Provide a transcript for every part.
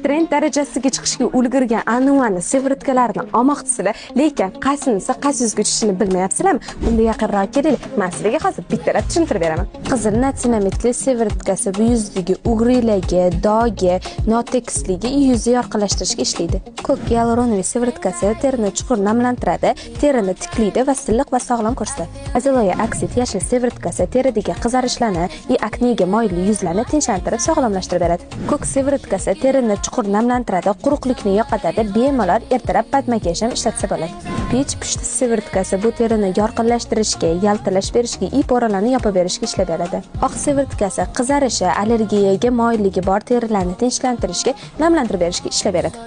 trend darajasiga chiqishga ulgurgan anuvani sevirtkalarni olmoqchisizlar, lekin qaysinisi qaysi yuzga tushishini bilmayapsizlarmi? Unda yaqinroq keling, men sizlarga hozir bittalab tushuntirib beraman. Qizil natsinamitli sevirtkasi bu yuzdagi o'g'rilarga, dog'ga, notekisligi yuzni yorqinlashtirishga ishlaydi. Ko'k gialuronoviy sevirtkasi terini chuqur namlantiradi, terini tiklaydi va silliq va sog'lom ko'rsatadi. Aziloya oksid yashil sevirtkasi teridagi qizarishlarni va aknega moyilli yuzlarni tinchlantirib, sog'lomlashtirib beradi. Ko'k sevirtkasi terini chuqur namlantiradi, quruqlikni yo'qotadi, bemalol ertalab pad makiyaj ham ishlatsa bo'ladi. Pech pushti sevirtkasi bu terini yorqinlashtirishga, yaltirash berishga, ip o'ralarni yopib berishga ishlab beradi. Oq sevirtkasi qizarishi, allergiyaga moyilligi bor terilarni tinchlantirishga, namlantirib berishga ishlab beradi.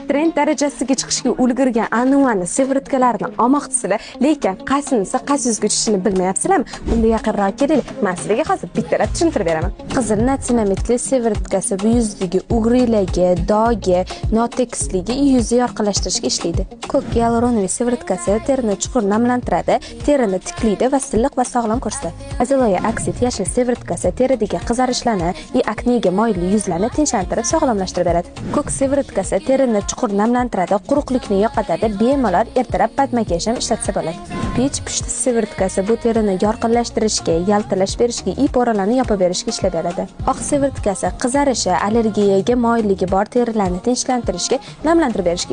Trend darajasiga chiqishga ulgurgan anuvani sevirtkalarni olmoqchisizlar, lekin qaysinisi qaysi yuzga tushishini bilmayapsizlarmi? Unda yaqinroq keling, men sizlarga hozir bittalab tushuntirib beraman. Qizil natsinamitli sevirtkasi bu yuzdagi o'g'rilarga, dog'ga, notekisligi yuzni yorqinlashtirishga ishlaydi. Ko'k gialuronoviy sevirtkasi terini chuqur namlantiradi, terini tiklaydi va silliq va sog'lom ko'rsatadi. Aziloya oksid yashil sevirtkasi teridagi qizarishlarni va aknega moyilli yuzlarni tinchlantirib, sog'lomlashtirib beradi. Ko'k sevirtkasi terini chuqur namlantiradi, quruqlikni yo'qotadi, bemalol ertalab pad makiyaj ham ishlatsa bo'ladi. Pech pushti sevirtkasi bu terini yorqinlashtirishga, yaltirash berishga, ip o'ralarni yopib berishga ishlab beradi. Oq sevirtkasi qizarishi, allergiyaga moyilligi bor terilarni tinchlantirishga, namlantirib berishga